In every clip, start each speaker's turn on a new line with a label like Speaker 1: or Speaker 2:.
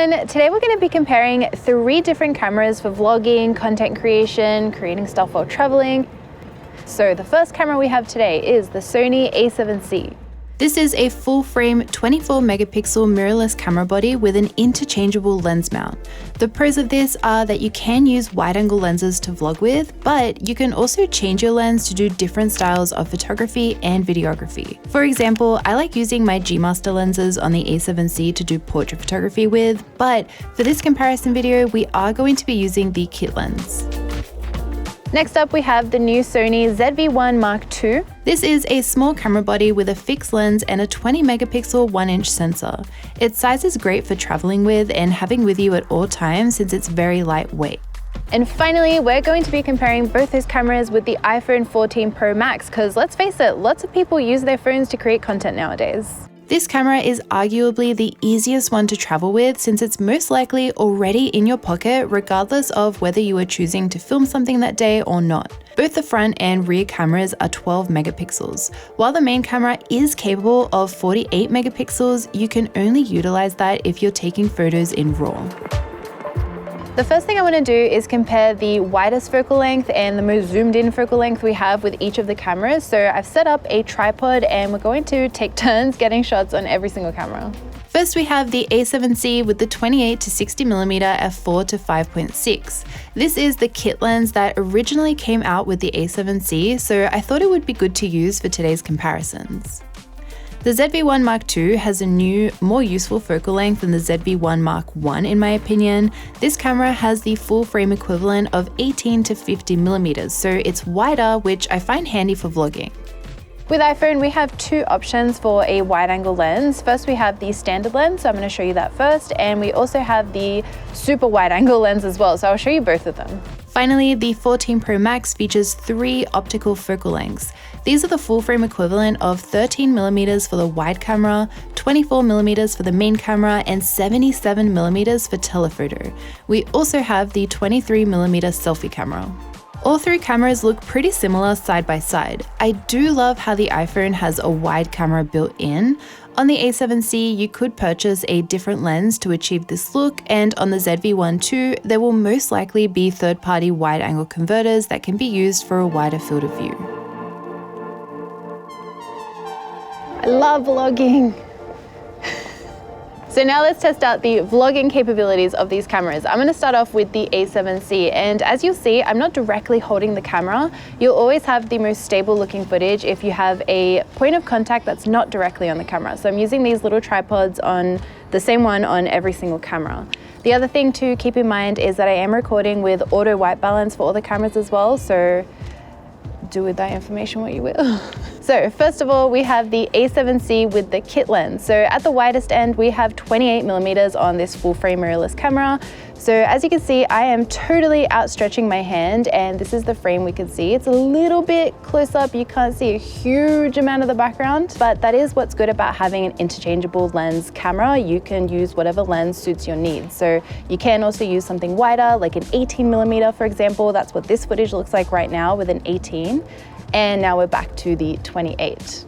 Speaker 1: everyone! Today we're going to be comparing 3 different cameras for vlogging, content creation, creating stuff while traveling. So the first camera we have today is the Sony a7C. This is a full-frame 24 megapixel mirrorless camera body with an interchangeable lens mount. The pros of this are that you can use wide-angle lenses to vlog with, but you can also change your lens to do different styles of photography and videography. For example, I like using my G Master lenses on the a7C to do portrait photography with, but for this comparison video, we are going to be using the kit lens. Next up, we have the new Sony ZV-1 Mark II. This is a small camera body with a fixed lens and a 20 megapixel 1-inch sensor. Its size is great for traveling with and having with you at all times since it's very lightweight. And finally, we're going to be comparing both those cameras with the iPhone 14 Pro Max because let's face it, lots of people use their phones to create content nowadays. This camera is arguably the easiest one to travel with since it's most likely already in your pocket regardless of whether you are choosing to film something that day or not. Both the front and rear cameras are 12 megapixels. While the main camera is capable of 48 megapixels, you can only utilize that if you're taking photos in RAW. The first thing I want to do is compare the widest focal length and the most zoomed in focal length we have with each of the cameras. So I've set up a tripod and we're going to take turns getting shots on every single camera. First we have the a7C with the 28 to 60mm f4 to 5.6. This is the kit lens that originally came out with the a7C, so I thought it would be good to use for today's comparisons. The ZV-1 Mark II has a new, more useful focal length than the ZV-1 Mark I in my opinion. This camera has the full frame equivalent of 18 to 50mm, so it's wider, which I find handy for vlogging. With iPhone, we have 2 options for a wide-angle lens. First, we have the standard lens, so I'm going to show you that first, and we also have the super wide-angle lens as well, so I'll show you both of them. Finally, the 14 Pro Max features 3 optical focal lengths. These are the full frame equivalent of 13mm for the wide camera, 24mm for the main camera, and 77mm for telephoto. We also have the 23mm selfie camera. All 3 cameras look pretty similar side by side. I do love how the iPhone has a wide camera built in. On the a7C, you could purchase a different lens to achieve this look, and on the ZV-1 too, there will most likely be third-party wide-angle converters that can be used for a wider field of view. I love vlogging! So now let's test out the vlogging capabilities of these cameras. I'm going to start off with the a7C, and as you'll see, I'm not directly holding the camera. You'll always have the most stable looking footage if you have a point of contact that's not directly on the camera. So I'm using these little tripods on the same one on every single camera. The other thing to keep in mind is that I am recording with auto white balance for all the cameras as well, so do with that information what you will. So first of all, we have the a7C with the kit lens. So at the widest end, we have 28mm on this full frame mirrorless camera. So as you can see, I am totally outstretching my hand, and this is the frame we can see. It's a little bit close up. You can't see a huge amount of the background, but that is what's good about having an interchangeable lens camera. You can use whatever lens suits your needs. So you can also use something wider, like an 18mm, for example. That's what this footage looks like right now with an 18. And now we're back to the 28.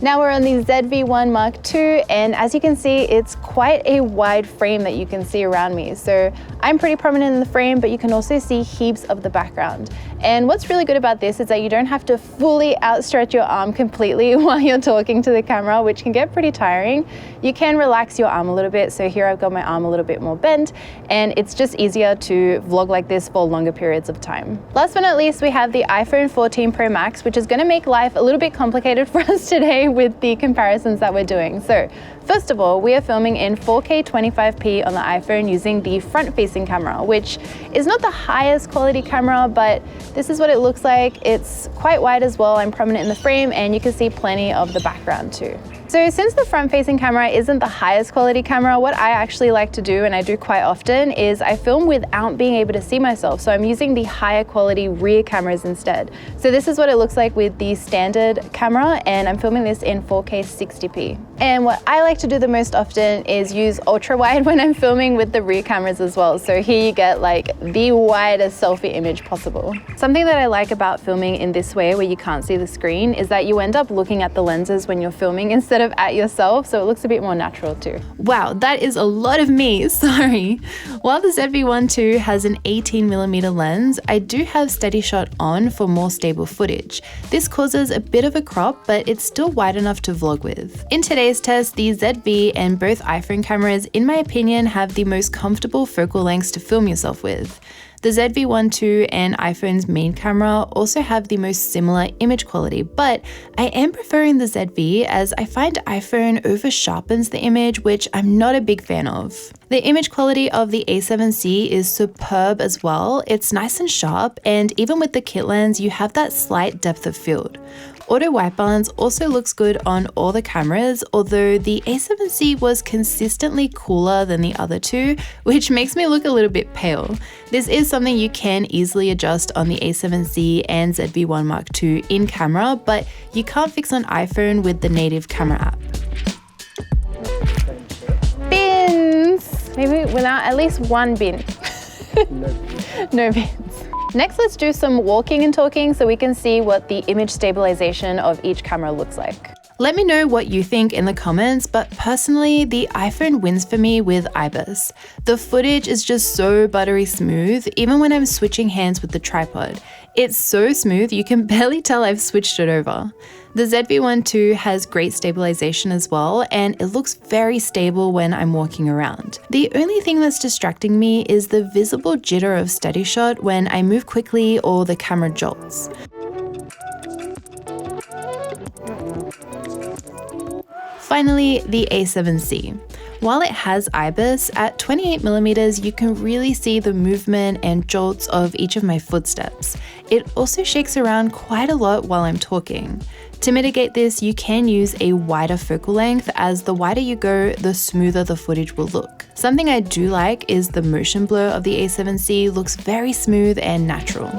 Speaker 1: Now we're on the ZV-1 Mark II, and as you can see, it's quite a wide frame that you can see around me. So I'm pretty prominent in the frame, but you can also see heaps of the background. And what's really good about this is that you don't have to fully outstretch your arm completely while you're talking to the camera, which can get pretty tiring. You can relax your arm a little bit. So here I've got my arm a little bit more bent, and it's just easier to vlog like this for longer periods of time. Last but not least, we have the iPhone 14 Pro Max, which is going to make life a little bit complicated for us today with the comparisons that we're doing. So first of all, we are filming in 4K 25p on the iPhone using the front-facing camera, which is not the highest quality camera, but this is what it looks like. It's quite wide as well. I'm prominent in the frame, and you can see plenty of the background too. So since the front-facing camera isn't the highest quality camera, what I actually like to do, and I do quite often, is I film without being able to see myself. So I'm using the higher quality rear cameras instead. So this is what it looks like with the standard camera, and I'm filming this in 4K 60p. And what I like to do the most often is use ultra wide when I'm filming with the rear cameras as well. So here you get like the widest selfie image possible. Something that I like about filming in this way where you can't see the screen is that you end up looking at the lenses when you're filming instead of at yourself. So it looks a bit more natural too. Wow, that is a lot of me, sorry. While the ZV-1 II has an 18mm lens, I do have steady shot on for more stable footage. This causes a bit of a crop, but it's still wide enough to vlog with. In today's test, the ZV and both iPhone cameras, in my opinion, have the most comfortable focal lengths to film yourself with. The ZV-1 II and iPhone's main camera also have the most similar image quality, but I am preferring the ZV as I find iPhone over sharpens the image, which I'm not a big fan of. The image quality of the A7C is superb as well. It's nice and sharp, and even with the kit lens, you have that slight depth of field. Auto white balance also looks good on all the cameras, although the A7C was consistently cooler than the other two, which makes me look a little bit pale. This is something you can easily adjust on the A7C and ZV-1 Mark II in camera, but you can't fix on iPhone with the native camera app. Bins! Maybe without at least one bin. No bins. Next, let's do some walking and talking so we can see what the image stabilization of each camera looks like. Let me know what you think in the comments, but personally, the iPhone wins for me with IBIS. The footage is just so buttery smooth, even when I'm switching hands with the tripod. It's so smooth, you can barely tell I've switched it over. The ZV-1 II has great stabilization as well, and it looks very stable when I'm walking around. The only thing that's distracting me is the visible jitter of steady shot when I move quickly or the camera jolts. Finally, the A7C. While it has IBIS, at 28mm you can really see the movement and jolts of each of my footsteps. It also shakes around quite a lot while I'm talking. To mitigate this, you can use a wider focal length, as the wider you go, the smoother the footage will look. Something I do like is the motion blur of the A7C looks very smooth and natural.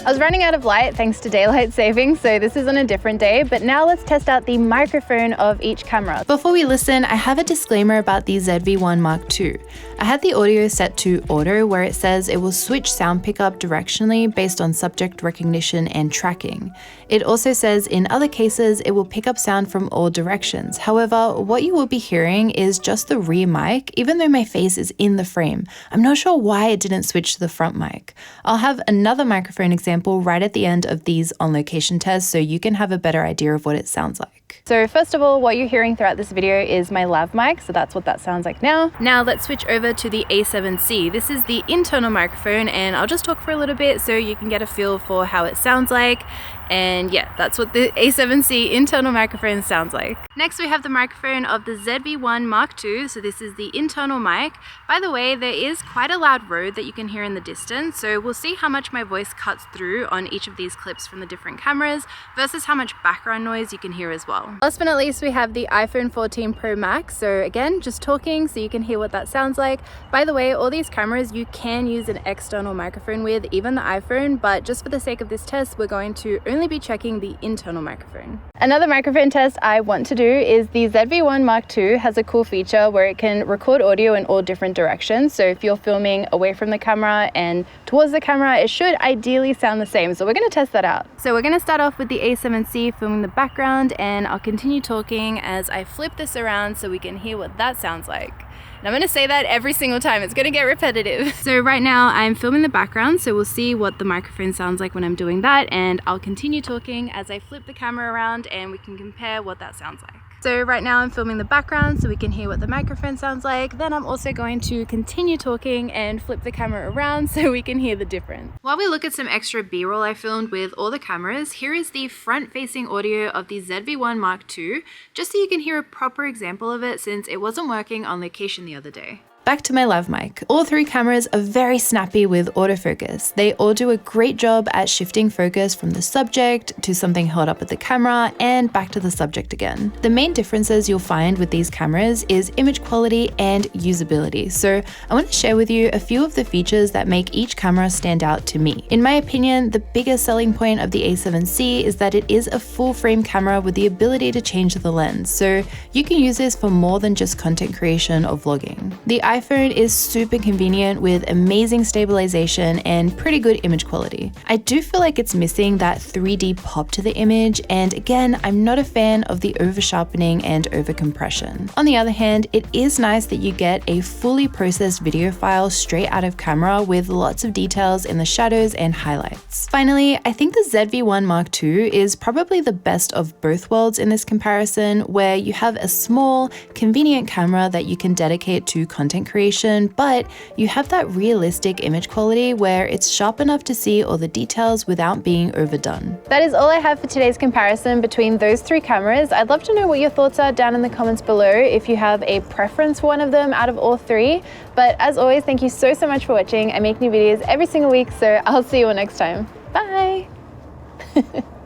Speaker 1: I was running out of light thanks to daylight saving, so this is on a different day, but now let's test out the microphone of each camera. Before we listen, I have a disclaimer about the ZV-1 Mark II. I had the audio set to auto, where it says it will switch sound pickup directionally based on subject recognition and tracking. It also says in other cases it will pick up sound from all directions. However, what you will be hearing is just the rear mic, even though my face is in the frame. I'm not sure why it didn't switch to the front mic. I'll have another microphone example right at the end of these on location tests so you can have a better idea of what it sounds like. So first of all, what you're hearing throughout this video is my lav mic, so that's what that sounds like now. Now let's switch over to the A7C. This is the internal microphone, and I'll just talk for a little bit so you can get a feel for how it sounds like. And yeah, that's what the A7C internal microphone sounds like. Next, we have the microphone of the ZV-1 Mark II. So this is the internal mic. By the way, there is quite a loud road that you can hear in the distance. So we'll see how much my voice cuts through on each of these clips from the different cameras versus how much background noise you can hear as well. Last but not least, we have the iPhone 14 Pro Max. So again, just talking so you can hear what that sounds like. By the way, all these cameras you can use an external microphone with, even the iPhone, but just for the sake of this test, we're going to only be checking the internal microphone. Another microphone test I want to do is the ZV-1 Mark II has a cool feature where it can record audio in all different directions. So if you're filming away from the camera and towards the camera, it should ideally sound the same. So we're going to test that out. So we're going to start off with the A7C filming the background, and I'll continue talking as I flip this around so we can hear what that sounds like. And I'm going to say that every single time. It's going to get repetitive. So right now I'm filming the background, so we'll see what the microphone sounds like when I'm doing that, and I'll continue talking as I flip the camera around and we can compare what that sounds like. So right now I'm filming the background so we can hear what the microphone sounds like. Then I'm also going to continue talking and flip the camera around so we can hear the difference. While we look at some extra B-roll I filmed with all the cameras, here is the front-facing audio of the ZV-1 Mark II, just so you can hear a proper example of it since it wasn't working on location the other day. Back to my lav mic. All three cameras are very snappy with autofocus. They all do a great job at shifting focus from the subject to something held up at the camera and back to the subject again. The main differences you'll find with these cameras is image quality and usability. So I want to share with you a few of the features that make each camera stand out to me. In my opinion, the biggest selling point of the A7C is that it is a full frame camera with the ability to change the lens. So you can use this for more than just content creation or vlogging. The iPhone is super convenient with amazing stabilization and pretty good image quality. I do feel like it's missing that 3D pop to the image, and again, I'm not a fan of the over sharpening and over compression. On the other hand, it is nice that you get a fully processed video file straight out of camera with lots of details in the shadows and highlights. Finally, I think the ZV-1 Mark II is probably the best of both worlds in this comparison, where you have a small, convenient camera that you can dedicate to content creation, but you have that realistic image quality where it's sharp enough to see all the details without being overdone. That is all I have for today's comparison between those three cameras. I'd love to know what your thoughts are down in the comments below, if you have a preference for one of them out of all three. But as always, thank you so much for watching. I make new videos every single week, so I'll see you all next time. Bye!